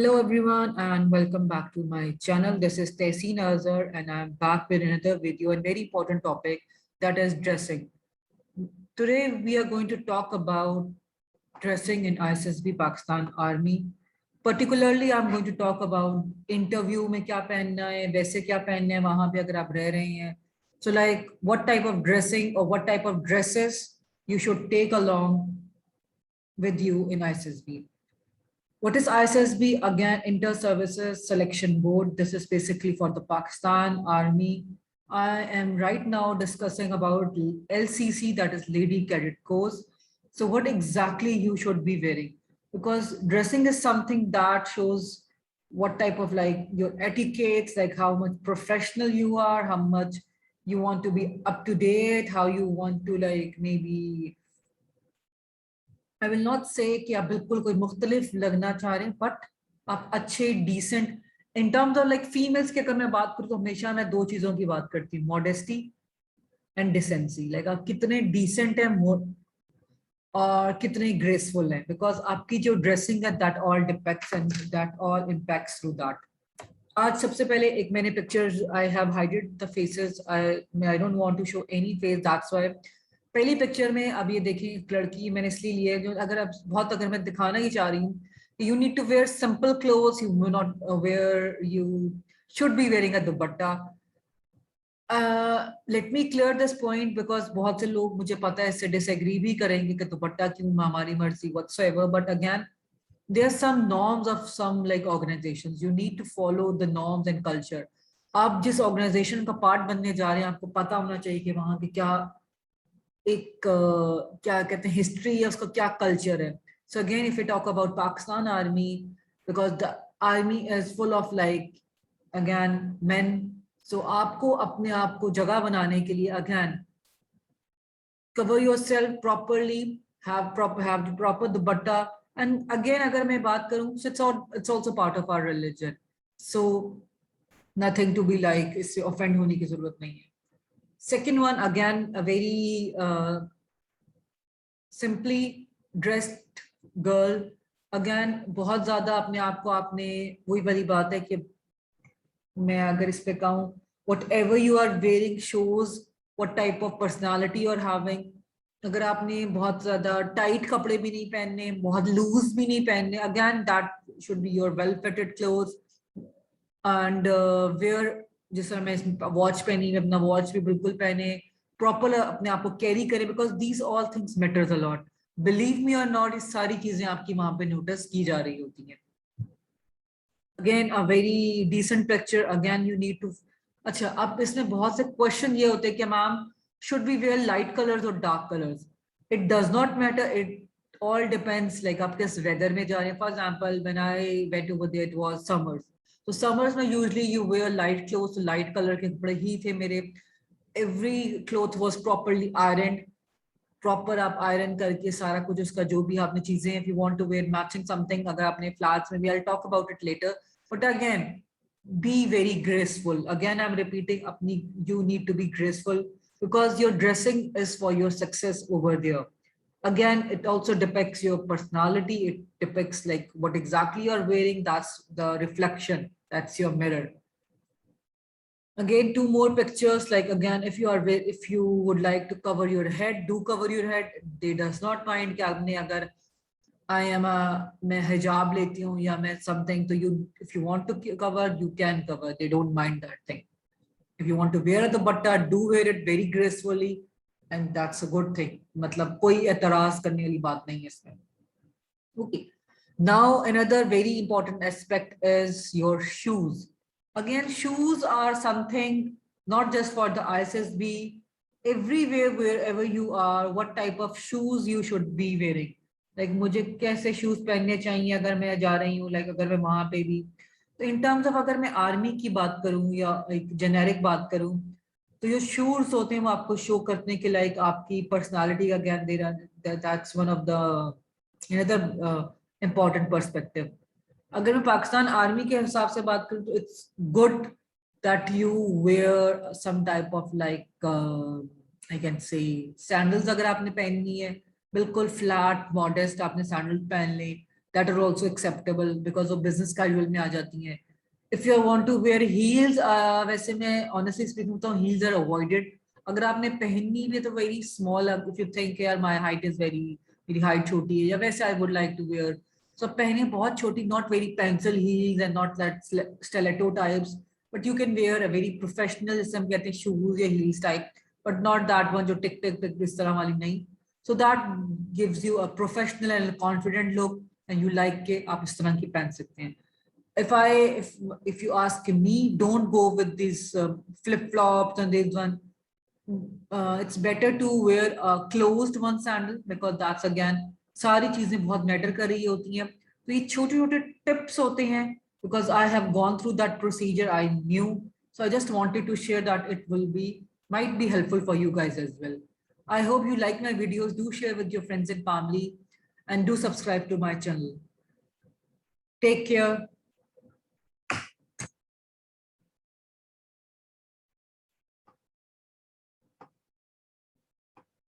Hello everyone and welcome back to my channel. This is Tehseen Azhar and I'm back with another video and very important topic, that is dressing. Today we are going to talk about dressing in ISSB Pakistan Army. Particularly I'm going to talk about interview में क्या पहनना है, वैसे क्या पहनना है वहां पे अगर आप रह रहे हैं. So like what type of dressing or what type of dresses you should take along with you in ISSB. What is ISSB? Again, Inter-Services Selection Board. This is basically for the Pakistan Army. I am right now discussing about LCC, that is Lady Cadet Corps. So what exactly you should be wearing? Because dressing is something that shows what type of like your etiquettes, like how much professional you are, how much you want to be up to date, how you want to like maybe I will not से कि आप बिल्कुल कोई मुख्तलिफ लगना चाह रहे हैं, बट आप अच्छे decent in terms of like females की अगर मैं बात करूँ तो हमेशा मैं दो चीजों की बात करती हूँ, मॉडेस्टी एंड डिसेंसी. लाइक आप कितने डिसेंट है और कितने ग्रेसफुल है, बिकॉज आपकी जो ड्रेसिंग है that all depicts and that all impacts through that. आज सबसे पहले एक मैंने pictures I have hided the faces, I don't want to show any face, that's why पहली पिक्चर में अब ये देखिए एक लड़की मैंने इसलिए ली है जो अगर आप बहुत अगर मैं दिखाना ही चाह रही हूँ, you need to wear simple clothes, you not wear, you should be wearing a dupatta. Let me clear this point because बहुत से लोग मुझे पता है इससे डिसएग्री भी करेंगे कि दुपट्टा क्यों, हमारी मर्जी whatsoever, but again there are some norms of some like organizations. You need to follow the norms and culture. आप जिस ऑर्गेनाइजेशन का पार्ट बनने जा रहे हैं आपको पता होना चाहिए कि वहां की क्या एक क्या कहते हैं हिस्ट्री है, उसका क्या कल्चर है. So again if you talk about Pakistan army, because the army is full of like again men, so आपको अपने आप को जगह बनाने के लिए again cover yourself properly, have the proper dupatta. And again अगर मैं बात करूं, so it's also part of our religion, so nothing to be like इससे offend होने की जरूरत नहीं है. Second one, again a very simply dressed girl. again बहुत ज्यादा अपने आप को आपने, वही वाली बात है कि मैं अगर इस पे कहूँ, whatever you are wearing shows what type of personality you are having. अगर आपने बहुत ज्यादा टाइट कपड़े भी नहीं पहनने, बहुत लूज भी नहीं पहनने, again that should be your well fitted clothes. And wear, जिस तरह मैं वॉच पहनी, अपना वॉच भी बिल्कुल पहने, प्रॉपर अपने आप को कैरी करें, because these all things matters a lot. Believe me और नॉट, ये सारी चीजें आपकी वहां पे नोटिस की जा रही होती हैं. Again a very decent picture, again you need to. अच्छा, अब इसमें बहुत से क्वेश्चन ये होते हैं कि ma'am should we wear light colors or dark colors? It does not matter, it all depends like आप किस weather में जा रहे हैं. For example, when I went over there, it was summers. So summers में usually you wear light clothes, so light color के कपड़े ही थे मेरे. Every cloth was properly ironed, proper आप आयरन करके सारा कुछ उसका जो भी आपने चीजें, if you want to wear matching something, अगर आपने फ्लैट्स में भी, I'll talk about it later, but again be very graceful. Again I'm repeating, अपनी you need to be graceful because your dressing is for your success over there. Again it also depicts your personality, it depicts like what exactly you're wearing, that's the reflection, that's your mirror. Again, two more pictures. Like again, if you would like to cover your head, do cover your head. They does not mind कि आपने अगर I am a मैं hijab लेती हूँ या मैं something, तो you if you want to cover, you can cover. They don't mind that thing. If you want to wear the dupatta, do wear it very gracefully, and that's a good thing. मतलब कोई एतराज करने वाली बात नहीं है इसमें. Okay. Now another very important aspect is your shoes. Again, shoes are something not just for the ISSB, everywhere, wherever you are, what type of shoes you should be wearing. Like मुझे कैसे shoes पहनने चाहिए अगर मैं जा रही हूँ, like अगर मैं वहां पे भी, तो in terms of अगर मैं आर्मी की बात करूँ या एक जेनेरिक बात करूँ, तो जो शूज होते हैं वो आपको शो करने के लाइक आपकी पर्सनालिटी का ज्ञान दे रहा है. That's one of the another important perspective. अगर मैं पाकिस्तान आर्मी के हिसाब से बात करूं तो it's good that you wear some type of like I can say sandals. अगर आपने पहननी है बिल्कुल फ्लैट मॉडेस्ट आपने सैंडल पहन ले, that are also acceptable because of business casual में आ जाती हैं. If you want to wear heels, वैसे मैं honestly speaking तो heels are avoided. अगर आपने पहननी भी तो very small, if you think यार my height is very, मेरी height छोटी है या वैसे I would like to wear, so पहने बहुत छोटी, not very pencil heels and not that stiletto types, but you can wear a very professional, जैसे हम कहते हैं shoes या heels type, but not that one जो टिक टिक टिक इस तरह वाली नहीं. So that gives you a professional and confident look, and you like के आप इस तरह की पहन सकते हैं. If you ask me, don't go with these flip flops and this one. It's better to wear a closed one sandal because that's again सारी चीजें बहुत मैटर कर रही होती हैं. तो ये छोटे छोटे टिप्स होते हैं because I have gone through that procedure. I knew, so I just wanted to share that it will be might be helpful for you guys as well. I hope you like my videos. Do share with your friends and family, and do subscribe to my channel. Take care.